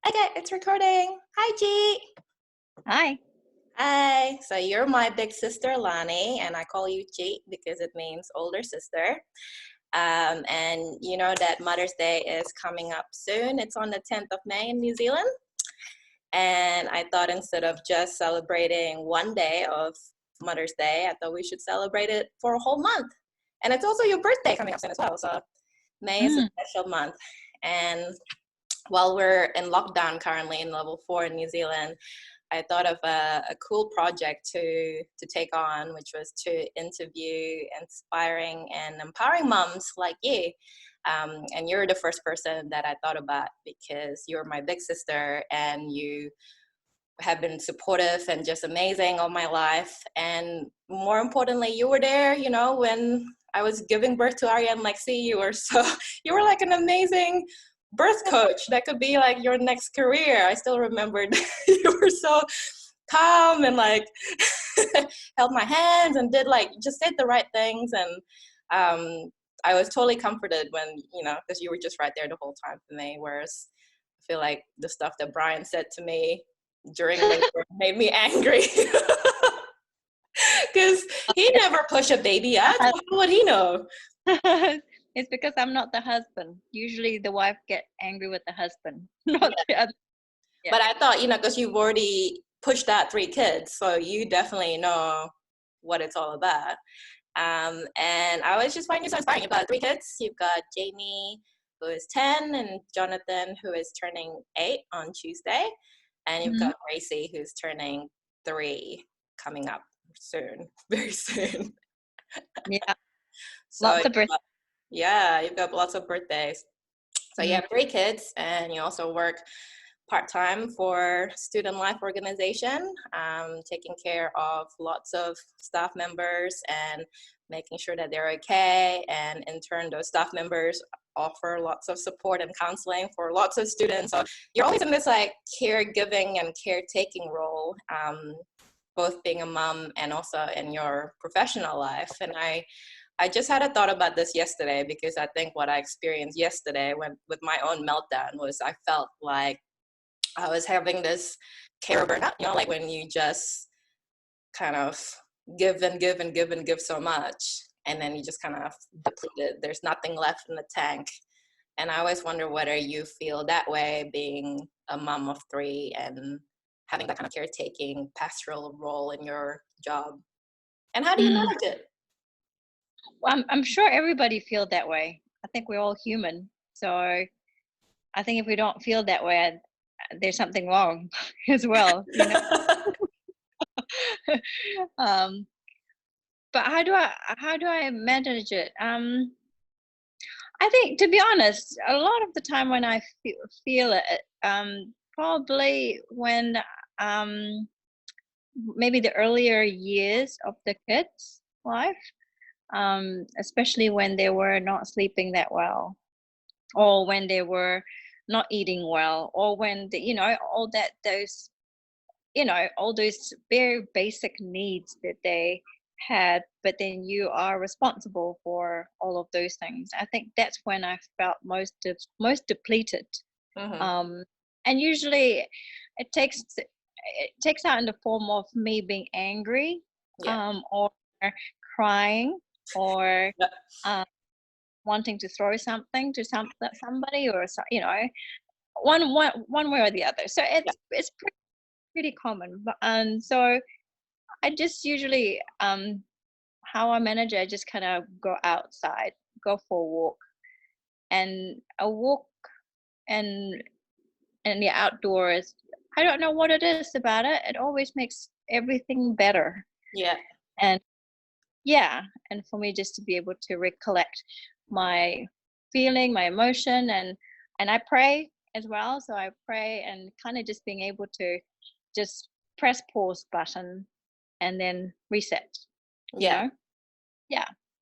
Okay, it's recording. Hi, G. Hi. Hi. So you're my big sister, Lanny, and I call you G because it means older sister. And you know that Mother's Day is coming up soon. It's on the 10th of May in New Zealand. And I thought instead of just celebrating one day of Mother's Day, I thought we should celebrate it for a whole month. And it's also your birthday coming up soon as well. So May is a Mm. special month. And while we're in lockdown currently in level 4 in New Zealand, I thought of a cool project to take on, which was to interview inspiring and empowering moms like you. And you're the first person that I thought about because you're my big sister and you have been supportive and just amazing all my life. And more importantly, you were there, when I was giving birth to Arya and Lexi. You were like an amazing birth coach that could be like your next career. I still remembered you were so calm and like held my hands and just said the right things. And I was totally comforted when, because you were just right there the whole time for me. Whereas I feel like the stuff that Brian said to me during labor made me angry. Because he never pushed a baby out. How would he know? It's because I'm not the husband. Usually the wife get angry with the husband, not the other. Yeah. But I thought, because you've already pushed out 3 kids, so you definitely know what it's all about. And I was just finding you so inspiring. You've got 3 kids. You've got Jamie, who is 10, and Jonathan, who is turning 8 on Tuesday. And you've got Gracie, who's turning 3 coming up soon, very soon. Yeah. So Lots of birthdays. Yeah, you've got lots of birthdays. So you have 3 kids, and you also work part-time for Student Life Organization, taking care of lots of staff members and making sure that they're okay. And in turn, those staff members offer lots of support and counseling for lots of students. So you're always in this like caregiving and caretaking role, both being a mom and also in your professional life. And I just had a thought about this yesterday because I think what I experienced yesterday with my own meltdown was I felt like I was having this care burnout, like when you just kind of give and give and give and give so much, and then you just kind of depleted. There's nothing left in the tank. And I always wonder whether you feel that way being a mom of 3 and having that kind of caretaking pastoral role in your job. And how do you manage it? Well, I'm sure everybody feels that way. I think we're all human. So I think if we don't feel that way, there's something wrong as well. But how do I manage it? I think, to be honest, a lot of the time when I feel it, probably when maybe the earlier years of the kids' life, especially when they were not sleeping that well, or when they were not eating well, or when all those very basic needs that they had, but then you are responsible for all of those things. I think that's when I felt most depleted. And usually it takes out in the form of me being angry, or crying, or wanting to throw something to somebody, or one way or the other. So it's pretty common. And so I just usually, how I manage it, I just kind of go outside, go for a walk, and a walk and the outdoors. I don't know what it is about it. It always makes everything better. Yeah. And for me just to be able to recollect my feeling, my emotion, and I pray as well. So I pray and kind of just being able to just press pause button and then reset. Yeah.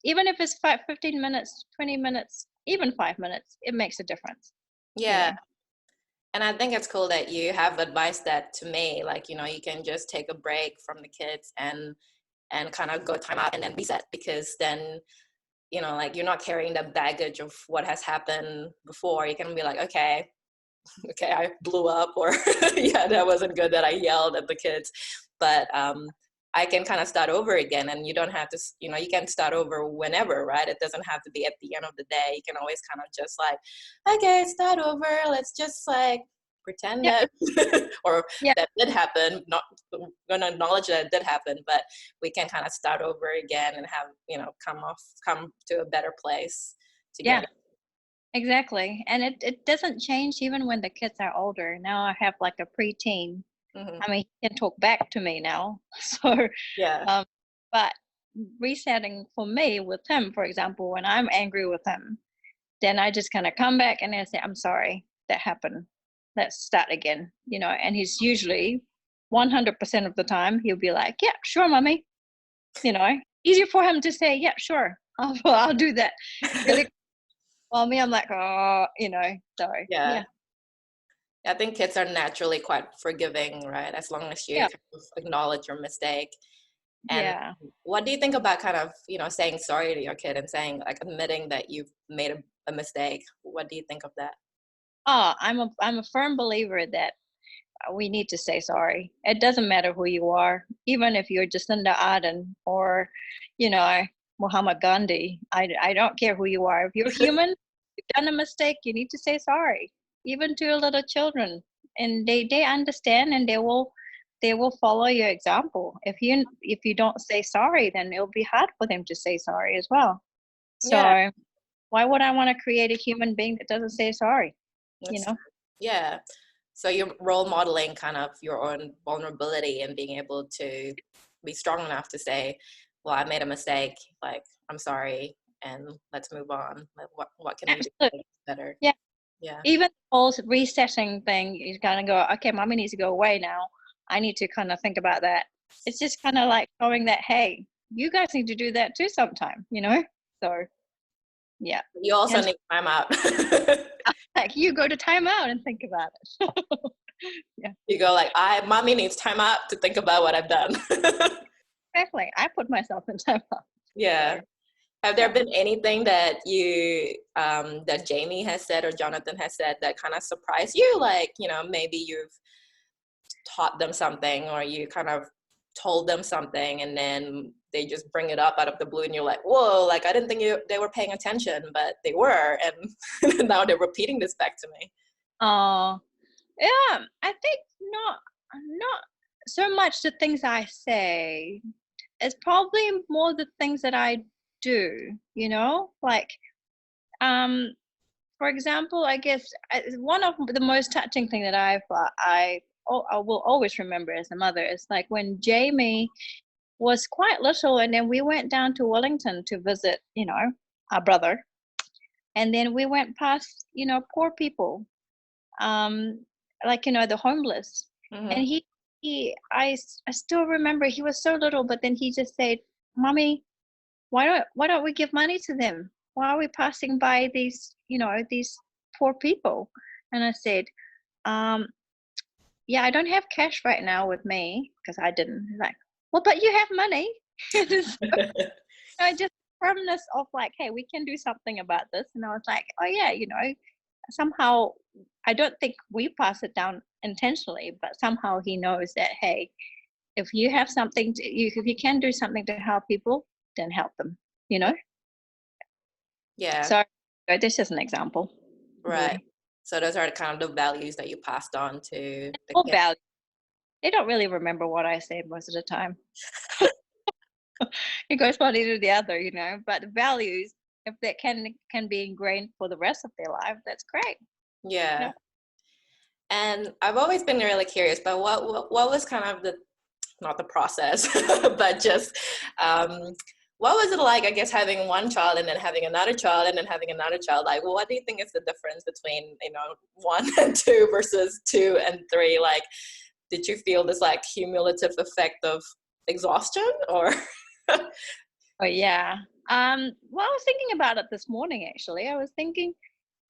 Even if it's 15 minutes, 20 minutes, even 5 minutes, it makes a difference. Yeah. And I think it's cool that you have advised that to me, like, you can just take a break from the kids and kind of go time out and then reset, because then, like, you're not carrying the baggage of what has happened before. You can be like, okay, okay, I blew up, or yeah, that wasn't good that I yelled at the kids. But I can kind of start over again, and you don't have to, you can start over whenever, right? It doesn't have to be at the end of the day. You can always kind of just like, okay, start over. Let's just like pretend Yeah. that, or Yeah. that did happen. Not going to acknowledge that it did happen, but we can kind of start over again and have, come to a better place together. Yeah. Exactly. And it doesn't change even when the kids are older. Now I have like a preteen. Mm-hmm. I mean, he can talk back to me now. So, Yeah. but resetting for me with him, for example, when I'm angry with him, then I just kind of come back and I say, I'm sorry, that happened. Let's start again, and he's usually 100% of the time, he'll be like, yeah, sure, mommy. Easier for him to say, yeah, sure. I'll do that. Really. Well, me, I'm like, oh, sorry. Yeah. Yeah. I think kids are naturally quite forgiving, right? As long as you Yeah. kind of acknowledge your mistake. And Yeah. what do you think about kind of, saying sorry to your kid and saying, like, admitting that you've made a mistake? What do you think of that? Oh, I'm a firm believer that we need to say sorry. It doesn't matter who you are, even if you're Jacinda Ardern or, you know, Muhammad Gandhi. I don't care who you are. If you're human, you've done a mistake, you need to say sorry, even to your little children. And they understand, and they will follow your example. If you don't say sorry, then it'll be hard for them to say sorry as well. Yeah. So why would I want to create a human being that doesn't say sorry? You That's, know? yeah. So you're role modeling kind of your own vulnerability and being able to be strong enough to say, well, I made a mistake. Like, I'm sorry, and let's move on. Like, what can we do to Absolutely. make it better? Yeah. Yeah. Even the whole resetting thing, you kind of go, okay, mommy needs to go away now. I need to kind of think about that. It's just kind of like showing that, hey, you guys need to do that too sometime, So, yeah. You also And need time out. like you go to timeout and think about it. Yeah, You go like, mommy needs time out to think about what I've done. exactly. I put myself in timeout. Yeah. So, Have there yeah. been anything that that Jamie has said or Jonathan has said that kind of surprised you? Like, maybe you've taught them something, or you kind of told them something and then they just bring it up out of the blue and you're like, whoa, like I didn't think they were paying attention, but they were. And now they're repeating this back to me. Oh, yeah. I think not so much the things I say. It's probably more the things that I do, like, um, for example, I guess one of the most touching thing that I will always remember as a mother is like when Jamie was quite little, and then we went down to Wellington to visit, our brother, and then we went past, poor people, um, like the homeless, Mm-hmm. and I still remember he was so little, but then he just said, "Mommy, why don't we give money to them? Why are we passing by these poor people?" And I said, um, yeah, I don't have cash right now with me because I didn't. He's like, well, but you have money. Just, just firmness of like, hey, we can do something about this. And I was like, oh yeah, somehow I don't think we pass it down intentionally, but somehow he knows that, hey, if you have something if you can do something to help people, then help them, Yeah. So this is an example. Right. Really. So those are kind of the values that you passed on to the All kids. value. They don't really remember what I said most of the time. It goes one into the other, but the values, if that can be ingrained for the rest of their life, that's great. Yeah. And I've always been really curious, but what was kind of not the process, but just what was it like, I guess, having one child and then having another child and then having another child? Like, what do you think is the difference between, 1 and 2 versus 2 and 3? Like, did you feel this like cumulative effect of exhaustion or? Oh yeah. Well, I was thinking about it this morning. Actually, I was thinking,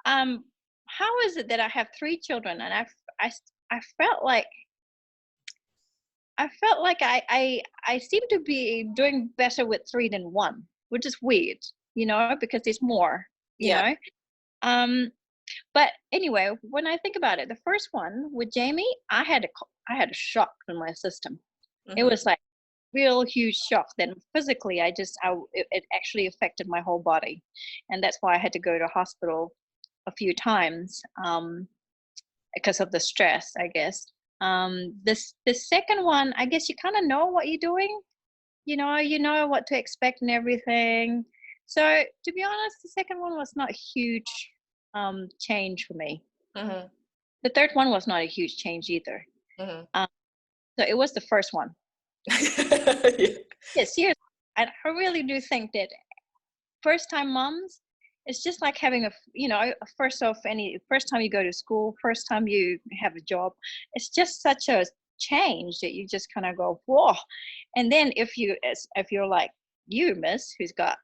how is it that I have 3 children, and I felt like I seem to be doing better with 3 than 1, which is weird, because there's more, you Yeah. know. Um, But anyway, when I think about it, the first one with Jamie, I had a shock in my system. It Mm-hmm. was like real huge shock. Then physically, it actually affected my whole body, and that's why I had to go to hospital a few times because of the stress, I guess. The second one, I guess you kind of know what you're doing. You know what to expect and everything. So to be honest, the second one was not a huge change for me. Mm-hmm. The third one was not a huge change either. Mm-hmm. Um, so it was the first one. Yeah. Yeah, seriously. I really do think that first time moms, it's just like having first time you go to school, first time you have a job. It's just such a change that you just kind of go, whoa. And then if you're like you, miss, who's got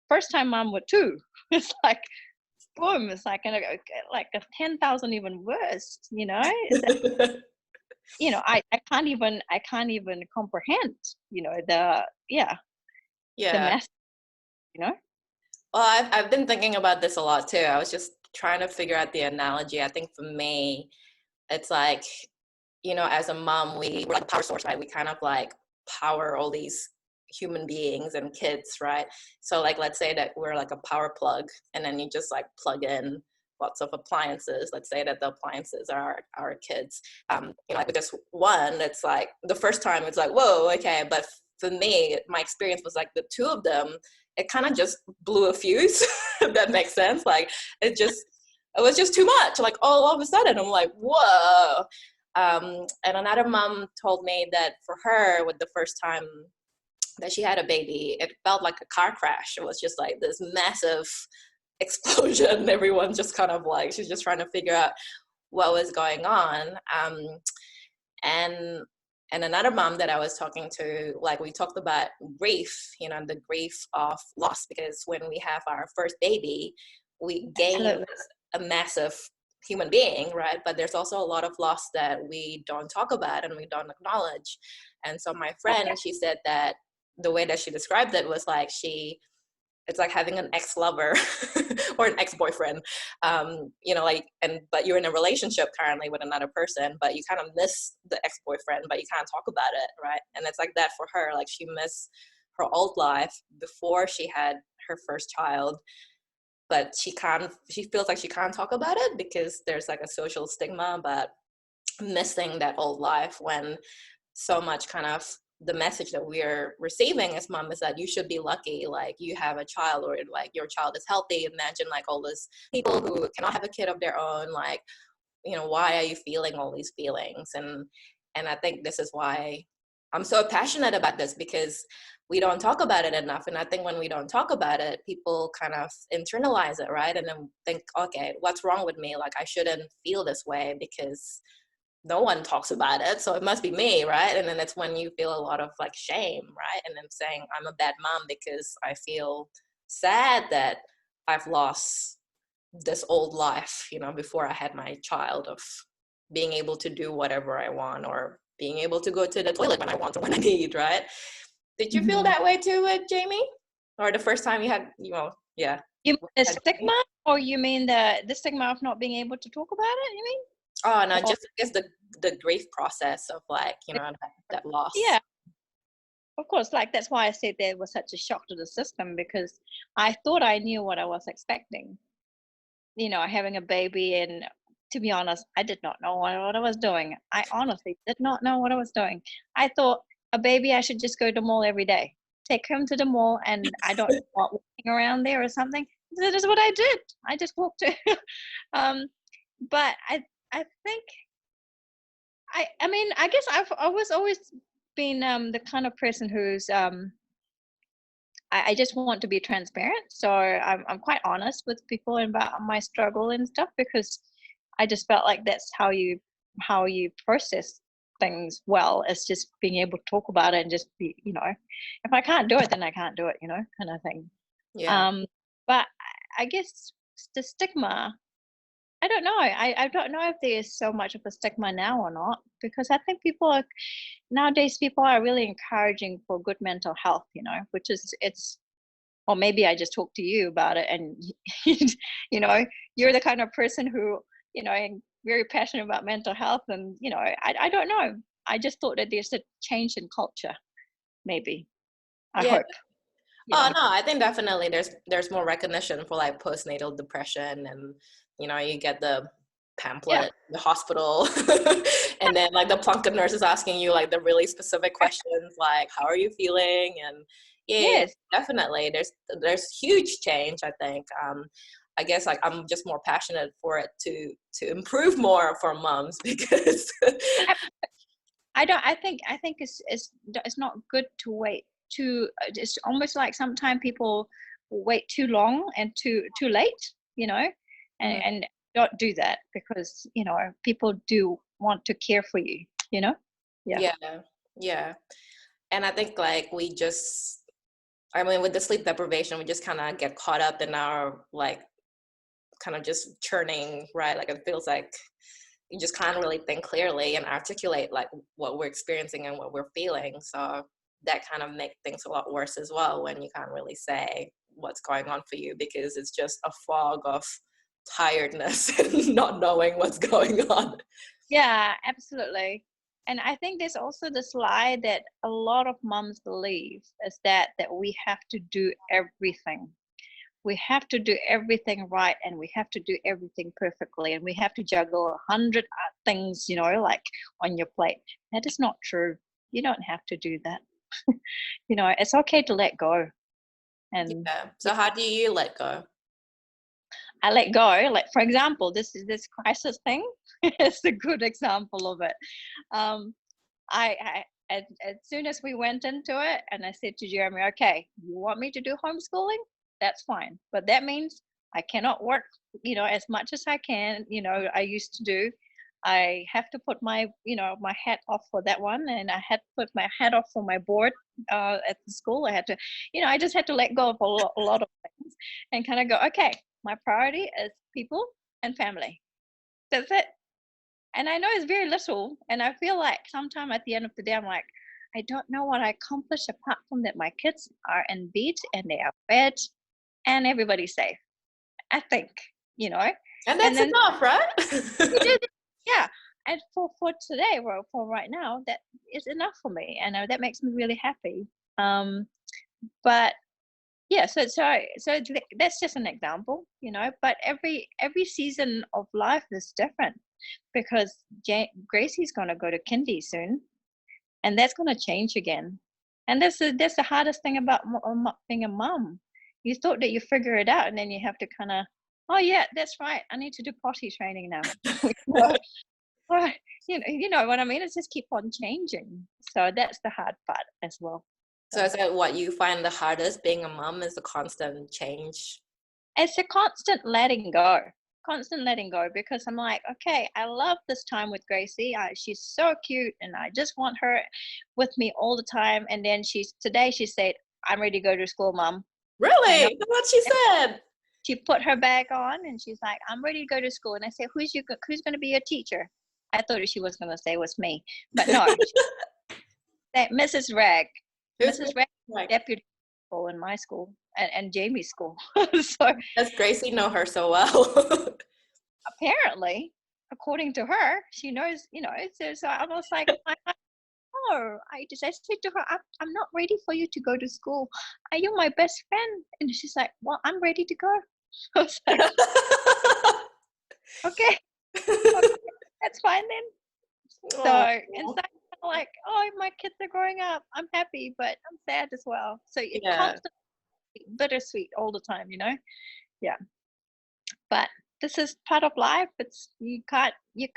first time mom with two, it's like boom, it's like like a 10,000 even worse, I can't even comprehend, the Yeah. mess, you know. Well, I've been thinking about this a lot too. I was just trying to figure out the analogy. I think for me, it's like, as a mom, we're like a power source, right? We kind of like power all these human beings and kids, right? So like, let's say that we're like a power plug, and then you just like plug in lots of appliances. Let's say that the appliances are our kids. Like with this one, it's like the first time it's like, whoa, okay. But for me, my experience was like the two of them, it kind of just blew a fuse, if that makes sense. Like it was just too much. Like all of a sudden, I'm like, whoa. And another mom told me that for her, with the first time that she had a baby, it felt like a car crash. It was just like this massive explosion. Everyone just kind of like, she's just trying to figure out what was going on. And another mom that I was talking to, like we talked about grief, the grief of loss, because when we have our first baby, we gain Absolutely. a massive human being, right? But there's also a lot of loss that we don't talk about and we don't acknowledge. And so my friend, she said that the way that she described it was like it's like having an ex-lover or an ex-boyfriend, but you're in a relationship currently with another person, but you kind of miss the ex-boyfriend, but you can't talk about it, right? And it's like that for her. Like she missed her old life before she had her first child, but she feels like she can't talk about it because there's like a social stigma about missing that old life, when so much kind of the message that we're receiving as mom is that you should be lucky, like you have a child, or like your child is healthy. Imagine like all these people who cannot have a kid of their own, like, why are you feeling all these feelings? And I think this is why I'm so passionate about this, because we don't talk about it enough. And I think when we don't talk about it, people kind of internalize it, right? And then think, okay, what's wrong with me? Like I shouldn't feel this way because no one talks about it, so it must be me, right? And then that's when you feel a lot of like shame, right? And then saying I'm a bad mom because I feel sad that I've lost this old life, before I had my child, of being able to do whatever I want, or being able to go to the toilet when I want or when I need, right? Did you feel Mhm. that way too with Jamie? Or the first time you had, yeah. You mean the had Jamie? stigma, or you mean the stigma of not being able to talk about it? You mean? Oh no, Or, just I guess the grief process of like, that loss. yeah, of course. Like that's why I said there was such a shock to the system, because I thought I knew what I was expecting. Having a baby, and to be honest, I did not know what I was doing. I honestly did not know what I was doing. I thought a baby, I should just go to the mall every day, take him to the mall, and I don't want walking around there or something. That is what I did. I just walked to. um, but I think I mean, I guess I was always been the kind of person who's I just want to be transparent. So I'm quite honest with people about my struggle and stuff, because I just felt like that's how you process things well. It's just being able to talk about it and just be, if I can't do it, then I can't do it, kind of thing. Yeah. Um, but I guess the stigma, I don't know. I don't know if there's so much of a stigma now or not, because I think nowadays people are really encouraging for good mental health, which is or maybe I just talk to you about it, and you know, you're the kind of person who, you know, very passionate about mental health, and you know, I don't know. I just thought that there's a change in culture, maybe. I Yeah. hope. You Oh know. no, I think definitely there's more recognition for like postnatal depression, and you know, you get the Yeah. pamphlet, the hospital, and then like the plunket nurse is asking you like the really specific questions like how are you feeling, and yeah, Yes. definitely there's huge change, I think. I guess like I'm just more passionate for it to improve more for moms because I don't. I think it's not good to wait too. It's almost like sometimes people wait too long and too late. You know, Mhm. and don't do that, because you know people do want to care for you. You know. Yeah. Yeah, yeah. And I think like we just, I mean, with the sleep deprivation, we just kind of get caught up in our like kind of just churning, right? Like it feels like you just can't really think clearly and articulate like what we're experiencing and what we're feeling. So that kind of makes things a lot worse as well when you can't really say what's going on for you because it's just a fog of tiredness and not knowing what's going on. Yeah. Absolutely. And I think there's also this lie that a lot of moms believe, is that we have to do everything. We have to do everything right, and we have to do everything perfectly, and we have to juggle 100 things, you know, like on your plate. That is not true. You don't have to do that. You know, it's okay to let go. And Yeah. yeah, So how do you let go? I let go. Like, for example, this crisis thing is a good example of it. um I as soon as we went into it, and I said to Jeremy, okay, you want me to do homeschooling? That's fine. But that means I cannot work, you know, as much as I can, you know, I used to do. I have to put my, you know, my hat off for that one. And I had to put my hat off for my board at the school. I had to, you know, I just had to let go of a lot of things and kind of go, okay, my priority is people and family. That's it. And I know it's very little, and I feel like sometime at the end of the day, I'm like, I don't know what I accomplished apart from that my kids are in bed and they are fed and everybody's safe. I think, you know, And and that's then enough, we right? did, yeah. And for today, well, for right now, that is enough for me, and that makes me really happy. Um, but yeah, that's just an example, you know. But every season of life is different, because Gracie's going to go to kindy soon, and that's going to change again. And that's the hardest thing about being a mom. You thought that you figure it out, and then you have to kind of, oh yeah, that's right, I need to do potty training now. Or, you know what I mean. It's just keep on changing. So that's the hard part as well. So So is that what you find the hardest being a mom is the constant change? it's a constant letting go, because I'm like, okay, I love this time with Gracie. She's so cute, and I just want her with me all the time. And then today she said, I'm ready to go to school, Mom. I know. Really? That's what she said. She put her bag on, and she's like, I'm ready to go to school. And I said, who's going to be your teacher? I thought she was going to say it was me, but no. She said, Mrs. Rag. Who's Mrs. Rag, like, deputy principal in my school, and Jamie's school. So does Gracie know her so well? apparently, according to her, she knows, you know. So I was like, oh, I said to her, I'm not ready for you to go to school. Are you my best friend? And she's like, well, I'm ready to go. I was like, okay, okay, that's fine then. So Oh, inside, I'm like, oh, my kids are growing up. I'm happy, but I'm sad as well. So it yeah, constantly bittersweet all the time, you know. Yeah, but this is part of life. It's you can't, you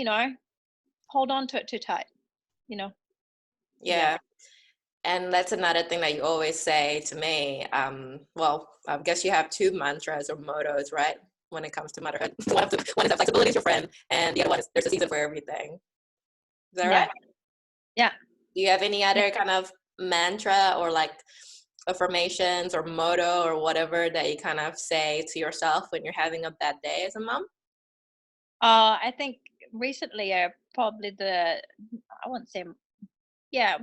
know, hold on to it too tight, you know. Yeah. yeah. And that's another thing that you always say to me. Well, I guess you have two mantras or mottos, right? When it comes to motherhood, one is that flexibility is your friend, and the other one is there's a season for everything. Is that Yeah. right? Yeah. Do you have any Yeah. other kind of mantra or like affirmations or motto or whatever that you kind of say to yourself when you're having a bad day as a mom? I think recently, probably I won't say.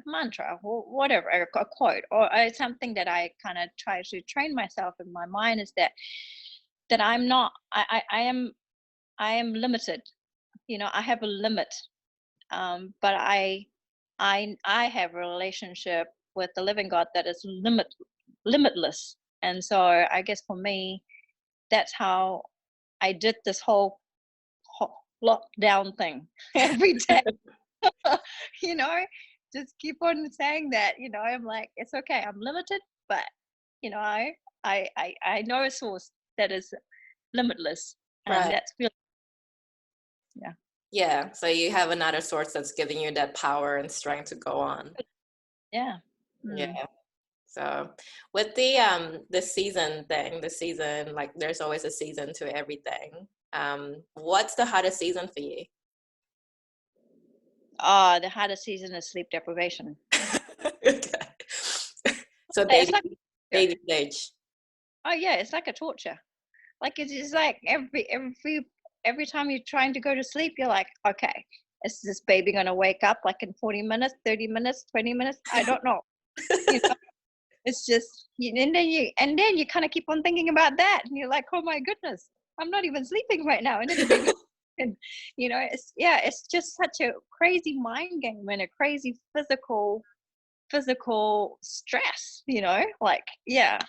mantra or whatever, a quote or something that I kind of try to train myself in my mind is that I'm not, I am limited. I have a limit, but I have a relationship with the living God that is limitless. And so I guess for me, that's how I did this whole lockdown thing every day. you know, just keep on saying that. I'm like, it's okay, I'm limited, but I know a source that is limitless, and Right. that's really, yeah. Yeah. So you have another source that's giving you that power and strength to go on. Yeah. Yeah. Mm. So with the season thing, the season, like there's always a season to everything. What's the hottest season for you? The hardest season is sleep deprivation. Okay. So It's like, baby stage. oh yeah, it's like a torture. Like it's like every time you're trying to go to sleep, you're like, okay, is this baby gonna wake up like in 40 minutes, 30 minutes, 20 minutes? I don't know. You know, it's just, and then you kind of keep on thinking about that, and you're like, oh my goodness, I'm not even sleeping right now, and then the baby, and it's just such a crazy mind game and a crazy physical stress. Like, yeah,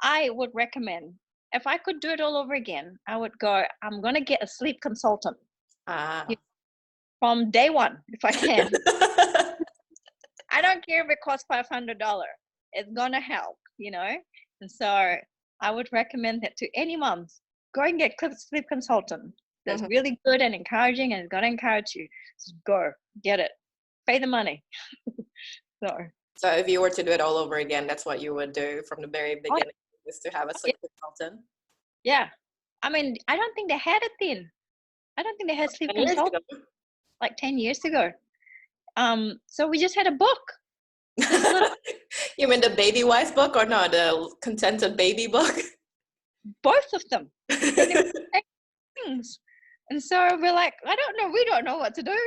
I would recommend, if I could do it all over again, I would go, I'm going to get a sleep consultant Ah. from day one, if I can. I don't care if it costs $500. It's going to help. And so I would recommend that to any moms. Go and get a sleep consultant that's Mhm. really good and encouraging and is going to encourage you. So go, get it. Pay the money. So, So if you were to do it all over again, that's what you would do from the very oh, beginning, is to have a sleep consultant. yeah. I mean, I don't think they had it then. I don't think they had sleep 10 years consultants ago. like 10 years ago. So we just had a book. This little, You mean the baby wise book or no, the contented baby book? both of them, and it was things. And so we're like, I don't know. We don't know what to do.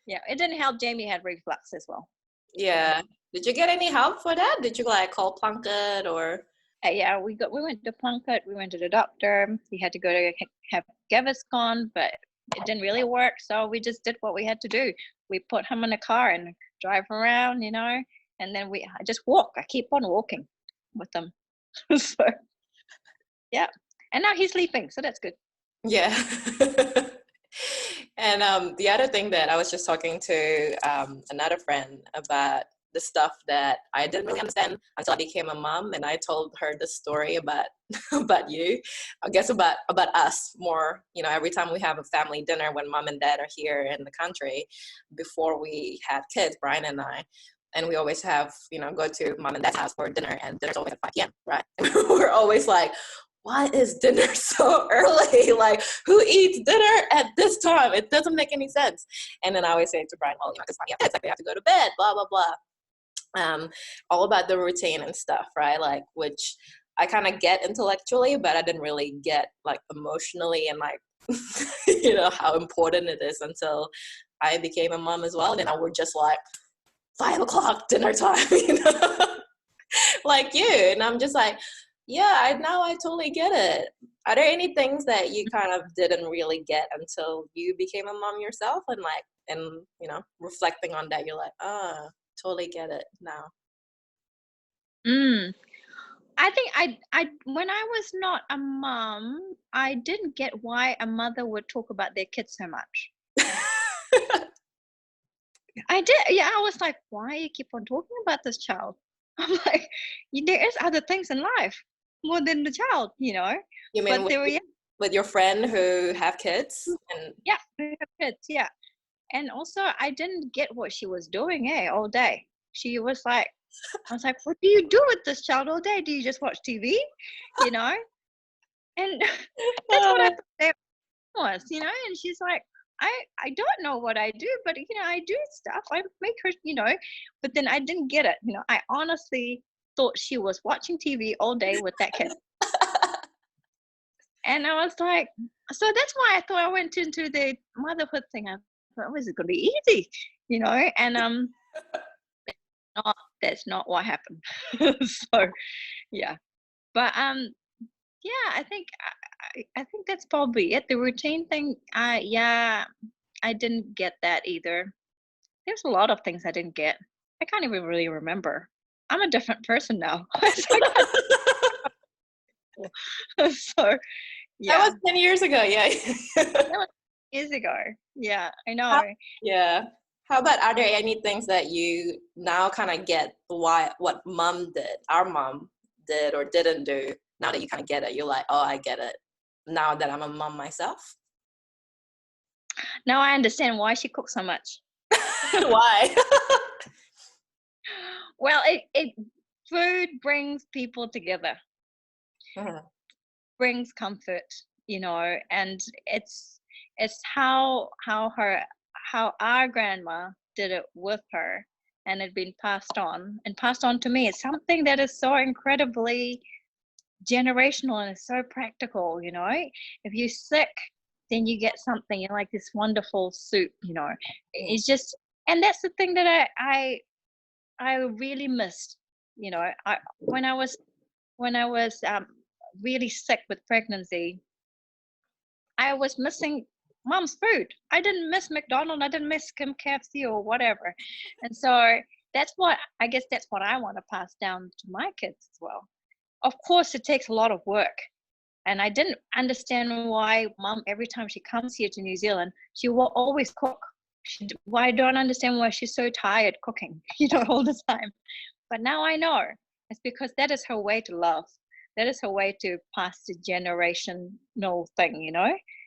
Yeah, it didn't help. Jamie had reflux as well. Yeah. Did you get any help for that? Did you like call Plunkett or? Yeah, we went to Plunkett. We went to the doctor. He had to go to have Gaviscon, but it didn't really work. So we just did what we had to do. We put him in a car and drive around, and then I just walk. I keep on walking with them. So yeah, and now he's sleeping, so that's good. Yeah. And the other thing that I was just talking to another friend about the stuff that I didn't really understand until I became a mom, and I told her the story about about you. I guess about us more. Every time we have a family dinner when mom and dad are here in the country, before we had kids, Brian and I. And we always have, go to mom and dad's house for dinner, and dinner's always at 5 p.m., right? We're always like, why is dinner so early? Like, who eats dinner at this time? It doesn't make any sense. And then I always say to Brian, well, because it's like we have to go to bed, blah, blah, blah. All about the routine and stuff, right? Like, which I kind of get intellectually, but I didn't really get like emotionally and like, how important it is until I became a mom as well. And then we're just like, 5 o'clock dinner time, like you. And I'm just like, yeah, now I totally get it. Are there any things that you kind of didn't really get until you became a mom yourself, and like, and reflecting on that, you're like, totally get it now. I think I when I was not a mom, I didn't get why a mother would talk about their kids so much. I did. Yeah, I was like, why you keep on talking about this child? I'm like, there is other things in life more than the child. You mean But there were, with your friend who have kids? And yeah, they have kids, yeah. And also, I didn't get what she was doing, all day. She was like, I was like, what do you do with this child all day? Do you just watch TV? And that's what I thought that was, and she's like, I don't know what I do, but I do stuff. I make her, but then I didn't get it. I honestly thought she was watching TV all day with that kid. And I was like, so that's why I thought I went into the motherhood thing. I thought, oh, is it going to be easy? and not that's not what happened. So yeah, but yeah, I think that's probably it. The routine thing, yeah, I didn't get that either. There's a lot of things I didn't get. I can't even really remember. I'm a different person now. So I can't. So That yeah, was 10 years ago, yeah. that was years ago. Yeah, I know. Yeah. How about, are there any things that you now kind of get what our mom did or didn't do? Now that you kind of get it, you're like, oh, I get it. Now that I'm a mom myself. Now I understand why she cooks so much. Why? Well, it food brings people together, Mhm. brings comfort, and it's how our grandma did it with her, and it been passed on to me. It's something that is so incredibly generational, and it's so practical. If you're sick, then you get something like this wonderful soup. It's just, and that's the thing that I really missed. When I was really sick with pregnancy, I was missing mom's food. I didn't miss McDonald's. I didn't miss Kim KFC or whatever. And so that's what I want to pass down to my kids as well. Of course, it takes a lot of work. And I didn't understand why mom, every time she comes here to New Zealand, she will always cook. I don't understand why she's so tired cooking, all the time. But now I know it's because that is her way to love. That is her way to pass the generational thing,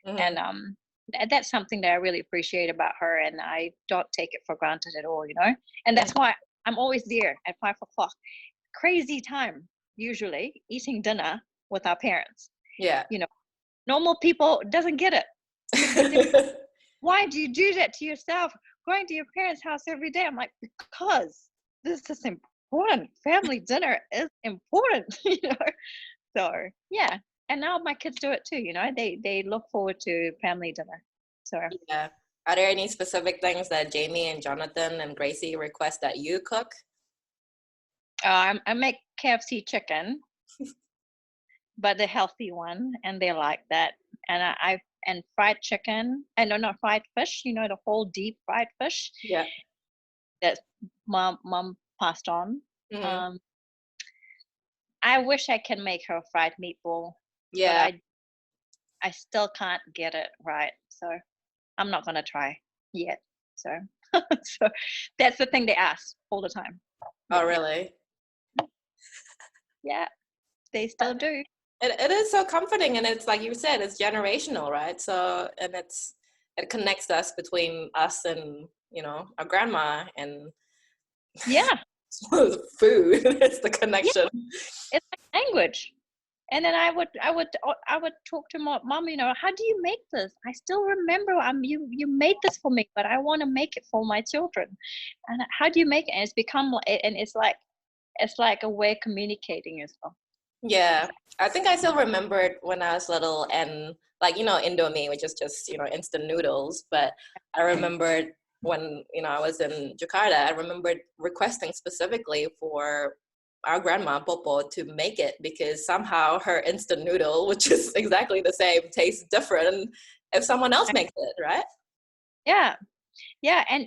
Mhm. And that's something that I really appreciate about her, and I don't take it for granted at all, And that's why I'm always there at 5 o'clock. Crazy time, usually eating dinner with our parents. Yeah. Normal people doesn't get it. They say, why do you do that to yourself? Going to your parents' house every day. I'm like, because this is important. Family dinner is important, So yeah. And now my kids do it too, they look forward to family dinner. So Yeah. Are there any specific things that Jamie and Jonathan and Gracie request that you cook? I make KFC chicken, but the healthy one, and they like that. And and fried chicken, and no, not fried fish, the whole deep fried fish Yeah. that mom passed on. Mm-hmm. I wish I can make her a fried meatball, but Yeah. I still can't get it right. So I'm not gonna try yet. So so that's the thing they ask all the time. Oh, Yeah. really? Yeah, they still do. It is so comforting, and it's like you said, it's generational, right? So, and it connects us between us and our grandma and Yeah, food. It's the yeah. connection. It's like language. And then I would talk to mom, how do you make this? I still remember you made this for me, but I want to make it for my children. And how do you make it? And it's like a way of communicating as well. Yeah, I think I still remember it when I was little, and like Indomie, which is just instant noodles. But I remembered when I was in Jakarta, I remembered requesting specifically for our grandma Popo to make it, because somehow her instant noodle, which is exactly the same, tastes different if someone else makes it, right? Yeah, yeah, and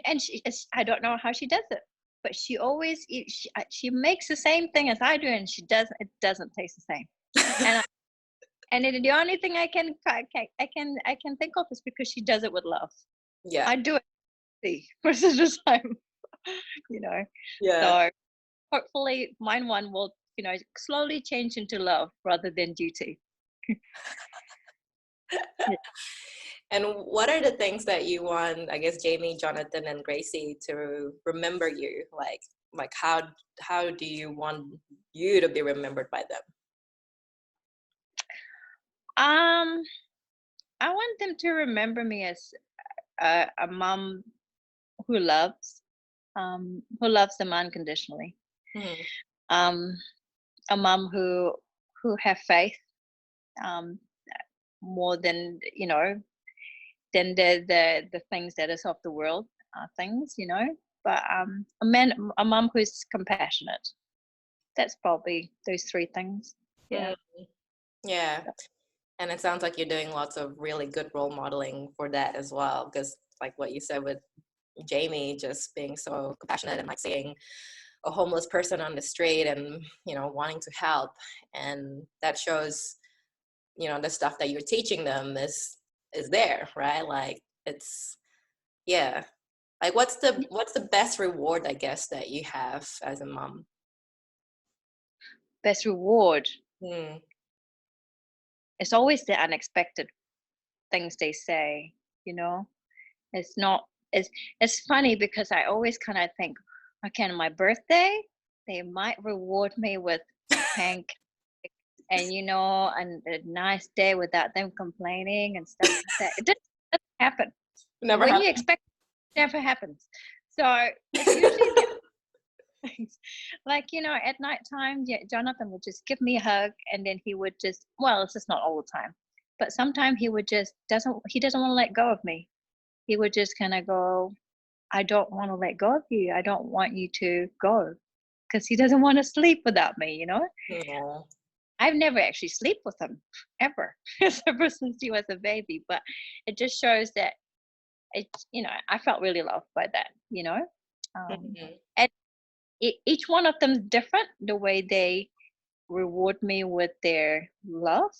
I don't know how she does it, but she always she makes the same thing as I do, and it doesn't taste the same. And the only thing I can think of is because she does it with love. Yeah, I do it most of the time, yeah. So hopefully mine one will slowly change into love rather than duty. Yeah. And what are the things that you want, I guess, Jamie, Jonathan, and Gracie to remember you? Like how do you want you to be remembered by them? I want them to remember me as a mom who loves them unconditionally. Mm-hmm. Um, a mom who have faith, um, more than than the things that is of the world. things, you know. But a mom who's compassionate. That's probably those three things. Yeah. Yeah. And it sounds like you're doing lots of really good role modeling for that as well, because like what you said with Jamie, just being so compassionate and like seeing a homeless person on the street and, you know, wanting to help. And that shows, you know, the stuff that you're teaching them is there, right? Like it's, yeah. Like what's the best reward, I guess, that you have as a mom? Best reward. Hmm. It's always the unexpected things they say, you know. It's not it's funny because I always kind of think, okay, on my birthday, they might reward me with pancakes and you know, and a nice day without them complaining and stuff like that. It just doesn't happen. Never When you happened. expect it never happens. So it's usually the things. Like, you know, at night time, yeah, Jonathan would just give me a hug and then he would just, well, it's just not all the time, but sometimes he would just doesn't want to let go of me. He would just kind of go, I don't want to let go of you. I don't want you to go, because he doesn't want to sleep without me, you know. Yeah. I've never actually slept with him ever, ever since he was a baby, but it just shows that it, you know, I felt really loved by that, you know. Mhm. And each one of them different, the way they reward me with their love.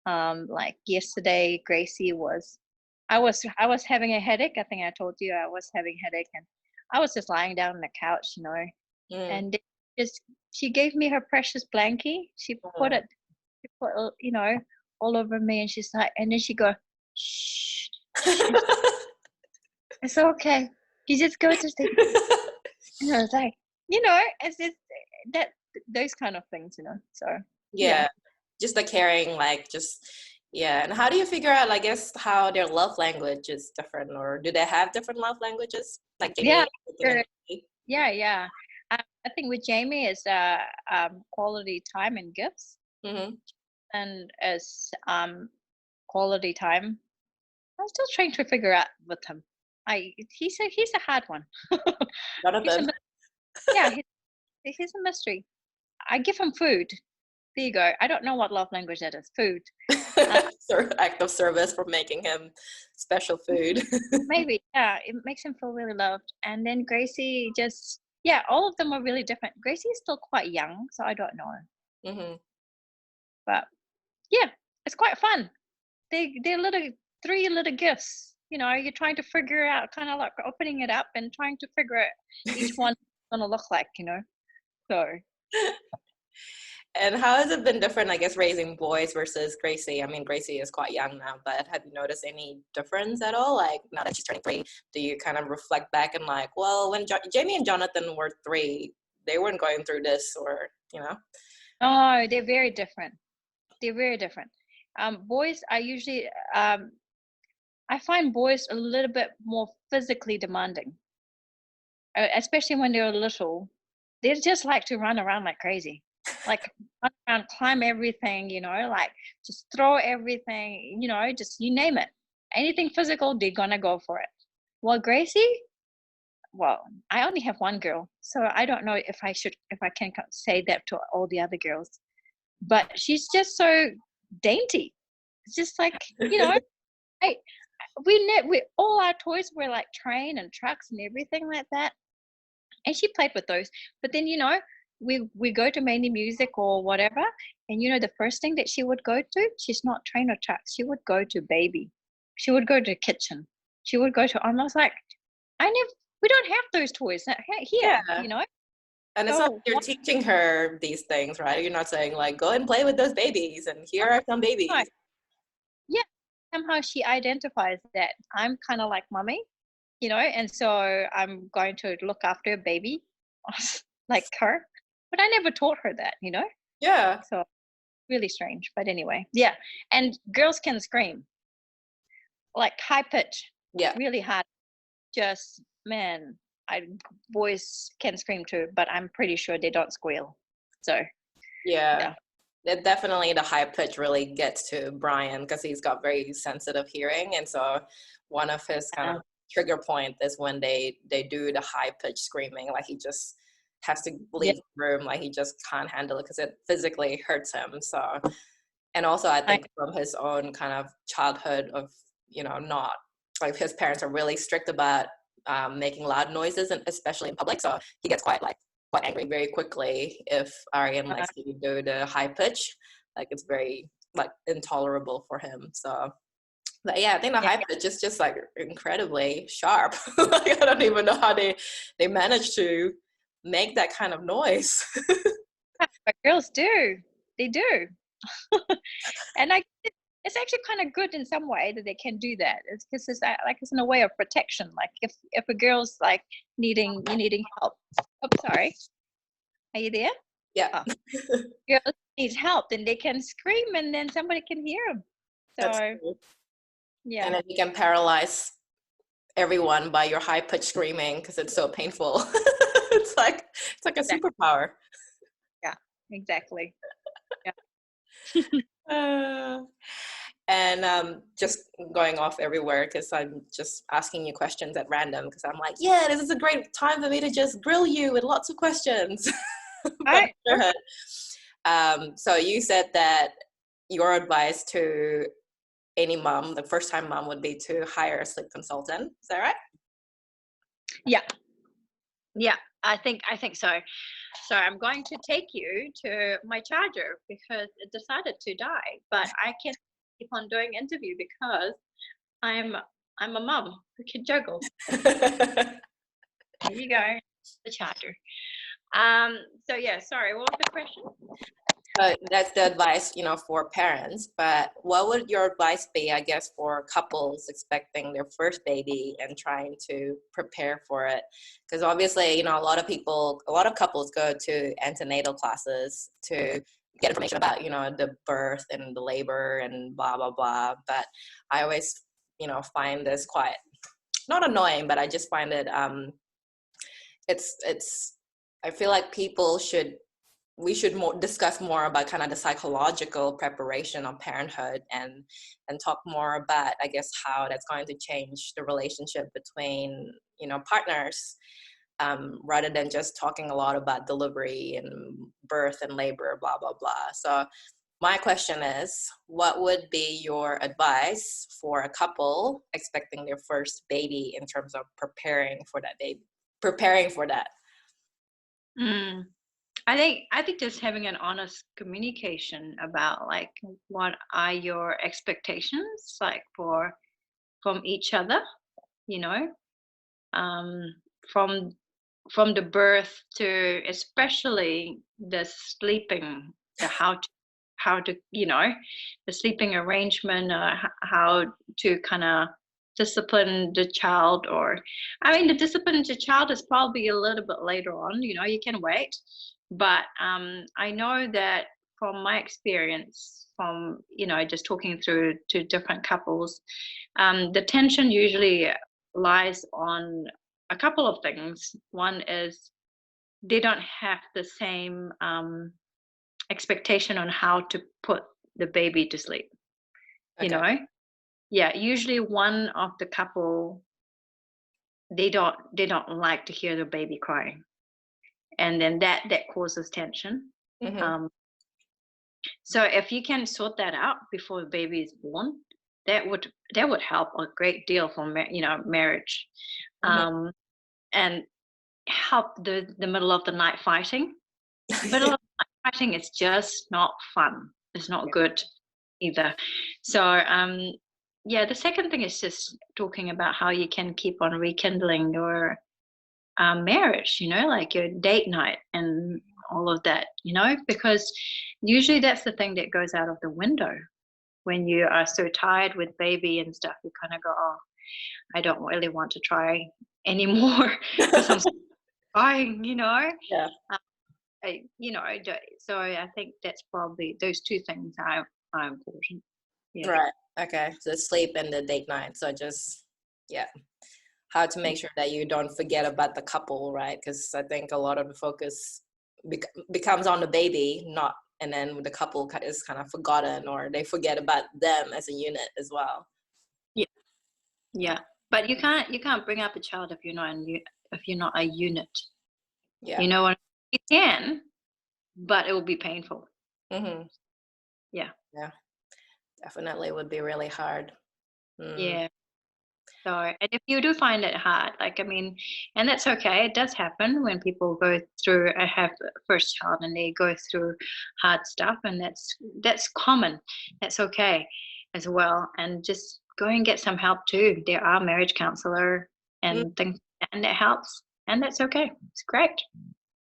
Like yesterday, Gracie was, I was having a headache. I think I told you I was having a headache, and I was just lying down on the couch, you know, Mm. and just she gave me her precious blankie. Oh. She put you know, all over me, and she's like, and then she go, shh, shh, it's okay. You just go to sleep. And I was like, you know, it's just that those kind of things, you know. So yeah. Yeah, just the caring, like just yeah. And how do you figure out, I guess, how their love language is different, or do they have different love languages, like Yeah, Jamie and sure. Gracie? Yeah. I think with Jamie is quality time and gifts, Mm-hmm. and as quality time. I'm still trying to figure out with him. He's a hard one. He's a Jonathan. yeah, he's a mystery. I give him food. There you go. I don't know what love language that is. Food. Uh, Act of service for making him special food. maybe yeah, it makes him feel really loved. And then Gracie just yeah, all of them are really different. Gracie is still quite young, so I don't know. Mm-hmm. But yeah, it's quite fun. They're little three little gifts. You know, you're trying to figure out, kind of like opening it up and trying to figure out each one gonna look like. You know, so And how has it been different, I guess, raising boys versus Gracie? I mean, Gracie is quite young now, but have you noticed any difference at all? Like now that she's turning 3, do you kind of reflect back and like, well, when Jamie and Jonathan were 3, they weren't going through this, or you know? oh, they're very different. They're very different. Boys are usually I find boys a little bit more physically demanding, especially when they're little. They just like to run around like crazy, like run around, climb everything, you know, like just throw everything, you know, just you name it. Anything physical, they're gonna go for it. Well, Gracie, well, I only have one girl, so I don't know if I can say that to all the other girls. But she's just so dainty. It's just like, you know, I we all our toys were like train and trucks and everything like that, and she played with those. But then, you know, we go to mainly music or whatever, and you know, the first thing that she would go to, she's not train or trucks. She would go to baby. She would go to kitchen. She would go to. I was like, I never. We don't have those toys here, Yeah. you know. And it's not So like you're what? teaching her these things, right? You're not saying like, go and play with those babies, and here are some babies. Yeah, somehow she identifies that I'm kind of like mommy, you know, and so I'm going to look after a baby like her. But I never taught her that, you know, Yeah. so really strange. But anyway, yeah. And girls can scream like high pitch, Yeah. really hard. Just, man, I boys can scream too, but I'm pretty sure they don't squeal. So, Yeah. yeah. It definitely, the high pitch really gets to Brian because he's got very sensitive hearing, and so one of his kind of trigger point is when they do the high pitched screaming, like he just has to leave the room, like he just can't handle it because it physically hurts him. So, and also I think from his own kind of childhood of, you know, not like his parents are really strict about making loud noises, and especially in public. So he gets quite angry very quickly if Aryan likes to do the high pitch. Like it's very like intolerable for him. So, but yeah, I think the high pitch is just like incredibly sharp. Like, I don't even know how they manage to make that kind of noise. But girls do. They do. And it's actually kind of good in some way that they can do that. It's because it's like it's in a way of protection. Like if a girl's like needing help. Oh, sorry. Are you there? Yeah. Oh. Girls needs help, then they can scream, and then somebody can hear them. So yeah. And then you can paralyze everyone by your high pitched screaming because it's so painful. it's like a superpower. Yeah, exactly. Yeah. And just going off everywhere because I'm just asking you questions at random because I'm like, yeah, this is a great time for me to just grill you with lots of questions. Right. So you said that your advice to any mom, the first time mom, would be to hire a sleep consultant. Is that right? Yeah, I think so. So I'm going to take you to my charger because it decided to die, but I can keep on doing interview because I'm a mum who can juggle. Here you go, the charger. So yeah, sorry, what was the question? That's the advice, you know, for parents. But what would your advice be, I guess, for couples expecting their first baby and trying to prepare for it? Because obviously, you know, a lot of couples go to antenatal classes to get information about, you know, the birth and the labor and blah, blah, blah. But I always, you know, find this quite, not annoying, but I just find it, I feel like we should discuss more about kind of the psychological preparation of parenthood and talk more about, I guess, how that's going to change the relationship between, you know, partners, rather than just talking a lot about delivery and birth and labor, blah, blah, blah. So my question is, what would be your advice for a couple expecting their first baby in terms of preparing for that? I think just having an honest communication about like what are your expectations like from each other, you know, from the birth to especially the sleeping, the how to you know, the sleeping arrangement, how to kind of discipline the child. Or I mean, the discipline the child is probably a little bit later on, you know, you can wait. But I know that from my experience, from, you know, just talking through to different couples, the tension usually lies on a couple of things. One is they don't have the same expectation on how to put the baby to sleep. Okay. You know, yeah, usually one of the couple, they don't like to hear the baby crying, and then that causes tension. Mm-hmm. So if you can sort that out before the baby is born, that would help a great deal for marriage. Mm-hmm. And help the middle of the night fighting. Middle of the night fighting is just not fun. It's not good either. So yeah, the second thing is just talking about how you can keep on rekindling your marriage, you know, like your date night and all of that, you know, because usually that's the thing that goes out of the window when you are so tired with baby and stuff. You kind of go, oh, I don't really want to try anymore because I'm crying, you know. Yeah. So I think that's probably those two things are important. Yeah. Right. Okay. So sleep and the date night. So just, yeah, how to make sure that you don't forget about the couple, right? Because I think a lot of the focus becomes on the baby, and then the couple is kind of forgotten, or they forget about them as a unit as well. Yeah. But you can't bring up a child if you're not a unit. Yeah. You know what? You can, but it will be painful. Mm-hmm. Yeah. Yeah. Definitely would be really hard. Mm. Yeah. So, and if you do find it hard, like, I mean, and that's okay. It does happen when people go through, have a first child and they go through hard stuff, and that's common. That's okay as well. And just go and get some help too. There are marriage counselor Mm. and things, and it helps, and that's okay. It's great.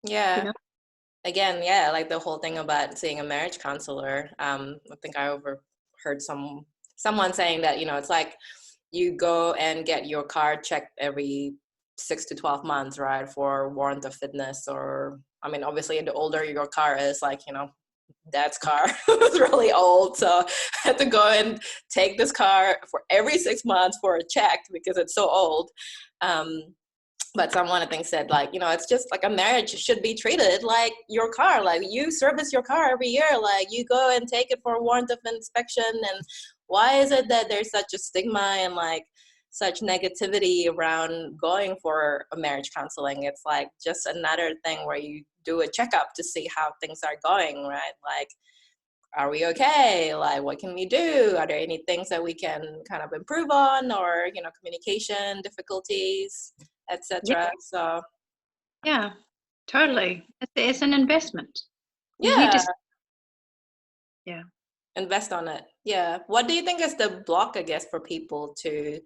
Yeah. You know? Again, yeah, like the whole thing about seeing a marriage counselor. I think I overheard someone saying that, it's like you go and get your car checked every 6 to 12 months, right, for warrant of fitness. Or, I mean, obviously the older your car is, like, dad's car was really old, so I had to go and take this car for every 6 months for a check because it's so old. But someone, I think, said, like, it's just like a marriage should be treated like your car. Like, you service your car every year. Like, you go and take it for a warrant of inspection. And why is it that there's such a stigma and, like, such negativity around going for a marriage counseling? It's like just another thing where you do a checkup to see how things are going, right? Like, are we okay? Like, what can we do? Are there any things that we can kind of improve on, or, communication difficulties, Yeah. etc.? So Yeah. Totally. It's an investment. You need yeah, to. Yeah. invest on it. Yeah. What do you think is the block, I guess, for people to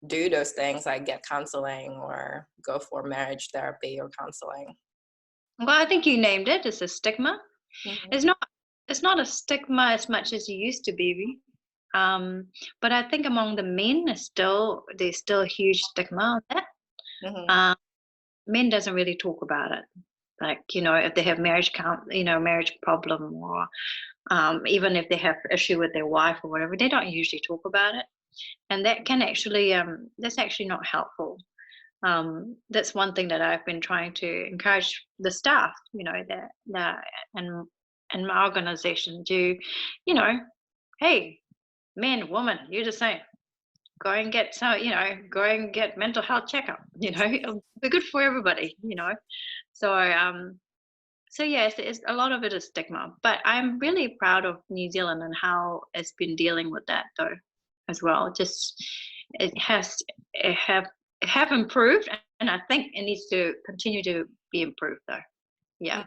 do those things, like get counseling or go for marriage therapy or counseling? Well, I think you named it. It's a stigma. Mm-hmm. It's not a stigma as much as it used to be. But I think among the men, there's still a huge stigma on that. Mm-hmm. Um, Men doesn't really talk about it. Like, if they have marriage problem, or even if they have issue with their wife or whatever, they don't usually talk about it, and that can actually that's actually not helpful. That's one thing that I've been trying to encourage the staff, that and my organization do, hey, men, woman, you're the same. Go and get mental health checkup. It'll be good for everybody. So yes, it's a lot of it is stigma, but I'm really proud of New Zealand and how it's been dealing with that though, as well. Just it has it have improved, and I think it needs to continue to be improved though. Yeah,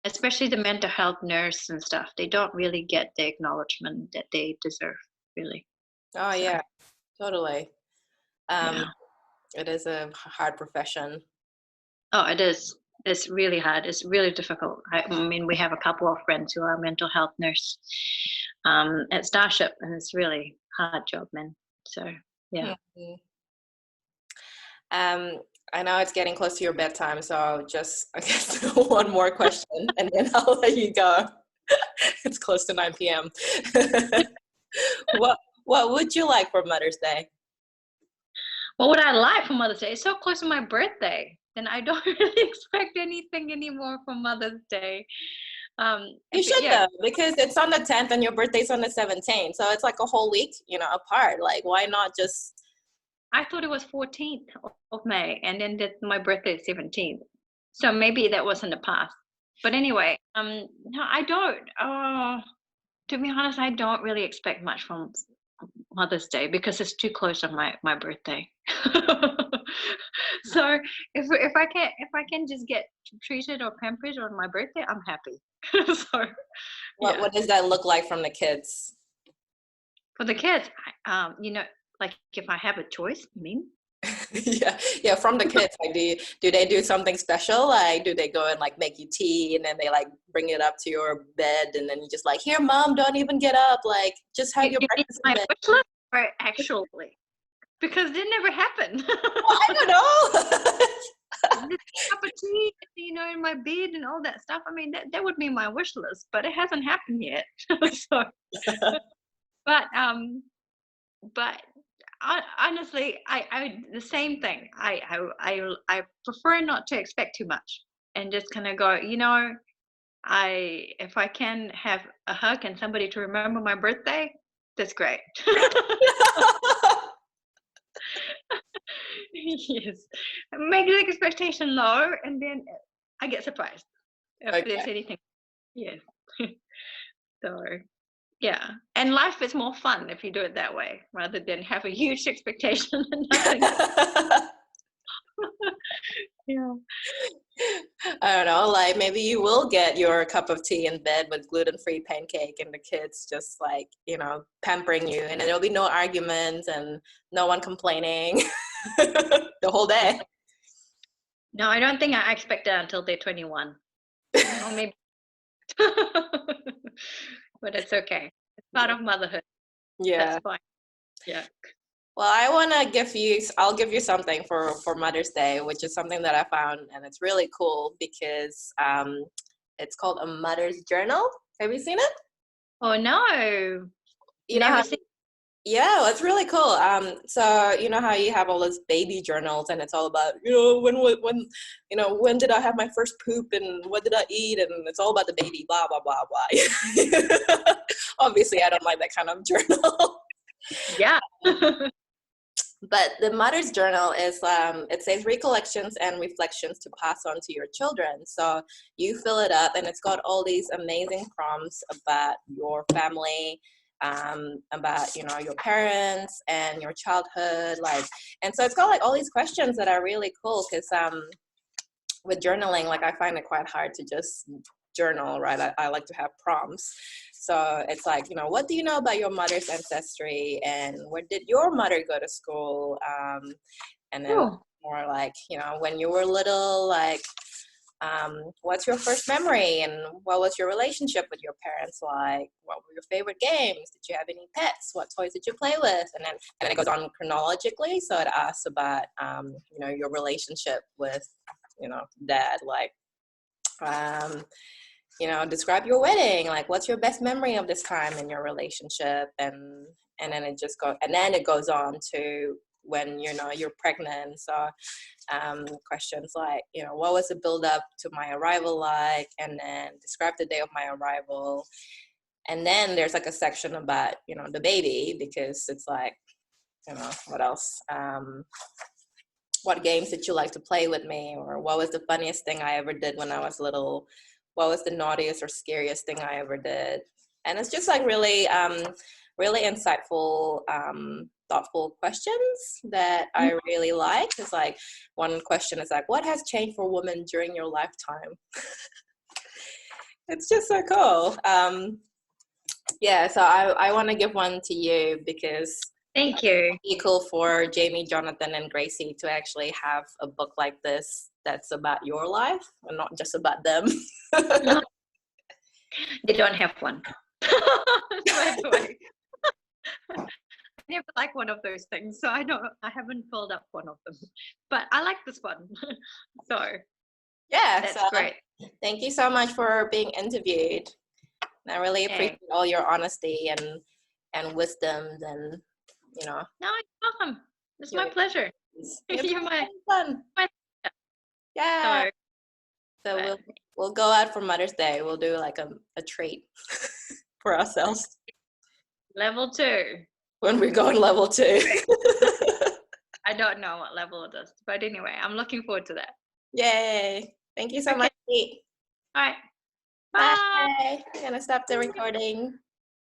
especially the mental health nurse and stuff. They don't really get the acknowledgement that they deserve, really. Oh So yeah, totally. Um, yeah. it is a hard profession. Oh, it is. It's really hard. It's really difficult. I mean, we have a couple of friends who are mental health nurse at Starship, and it's really hard job, man. So yeah. Mhm. I know it's getting close to your bedtime, so just, I guess, one more question, and then I'll let you go. It's close to 9 p.m. What would you like for Mother's Day? What would I like for Mother's Day? It's so close to my birthday, and I don't really expect anything anymore for Mother's Day. You should, Yeah, though, because it's on the 10th and your birthday's on the 17th, so it's like a whole week, apart. Like, why not just? I thought it was 14th of May, and then my birthday is 17th. So maybe that was in the past. But anyway, no, I don't. To be honest, I don't really expect much from Mother's Day because it's too close on my birthday. So if I can just get treated or pampered on my birthday, I'm happy. So What yeah, what does that look like from the kids? for the kids, like if I have a choice, you mean? Yeah, from the kids. Like, do they do something special? Like, do they go and, like, make you tea, and then they, like, bring it up to your bed, and then you just like, here, mom, don't even get up, like, just have your You mean breakfast in my bed. wish list or actually? Because it never happened. Well, I don't know. This cup of tea, in my bed and all that stuff. I mean, that would be my wish list, but it hasn't happened yet. So, but but honestly, I the same thing. I prefer not to expect too much and just kind of go. If I can have a hug and somebody to remember my birthday, that's great. Yes. Make the expectation low, and then I get surprised if there's Okay. anything. Yes. So, yeah. And life is more fun if you do it that way, rather than have a huge expectation and nothing. Yeah. I don't know, like maybe you will get your cup of tea in bed with gluten-free pancake and the kids just like, pampering you, and there'll be no arguments and no one complaining the whole day. No, I don't think I expect that until they're 21. Or maybe. But it's okay. It's part of motherhood. Yeah. That's fine. Yeah. Well, I'll give you something for Mother's Day, which is something that I found, and it's really cool because it's called a mother's journal. Have you seen it? Oh no. You know Never how, seen. yeah, well, it's really cool. So you know how you have all those baby journals, and it's all about, when did I have my first poop and what did I eat, and it's all about the baby, blah blah blah blah. Obviously, I don't like that kind of journal. Yeah. But the mother's journal is, it says recollections and reflections to pass on to your children. So you fill it up, and it's got all these amazing prompts about your family, about, your parents and your childhood. And so it's got like all these questions that are really cool because with journaling, like I find it quite hard to just journal, right? I like to have prompts. So it's like, what do you know about your mother's ancestry, and where did your mother go to school? And then more like, when you were little, like, what's your first memory, and what was your relationship with your parents like? What were your favorite games? Did you have any pets? What toys did you play with? And then it goes on chronologically. So it asks about, your relationship with, dad, like, describe your wedding, like what's your best memory of this time in your relationship, and then it goes on to when you're pregnant. So questions like, what was the build up to my arrival like, and then describe the day of my arrival. And then there's like a section about the baby, because it's like, what else, what games did you like to play with me, or what was the funniest thing I ever did when I was little, what was the naughtiest or scariest thing I ever did. And it's just like really really insightful, thoughtful questions that I really like. It's like, one question is like, what has changed for women during your lifetime? It's just so cool. So I want to give one to you, because Thank you. it's cool for Jamie, Jonathan, and Gracie to actually have a book like this that's about your life and not just about them. They don't have one. By the way. I never like one of those things, so I haven't filled up one of them. But I like this one. So yeah, that's great. Thank you so much for being interviewed. And I really appreciate all your honesty and wisdoms, and No, you're welcome. It's my pleasure. You're my fun. Yeah. So we'll go out for Mother's Day. We'll do like a treat for ourselves. Level 2. When we go on level 2. I don't know what level it is, but anyway, I'm looking forward to that. Yay. Thank you so much, Pete. All right. Bye. I'm going to stop the recording.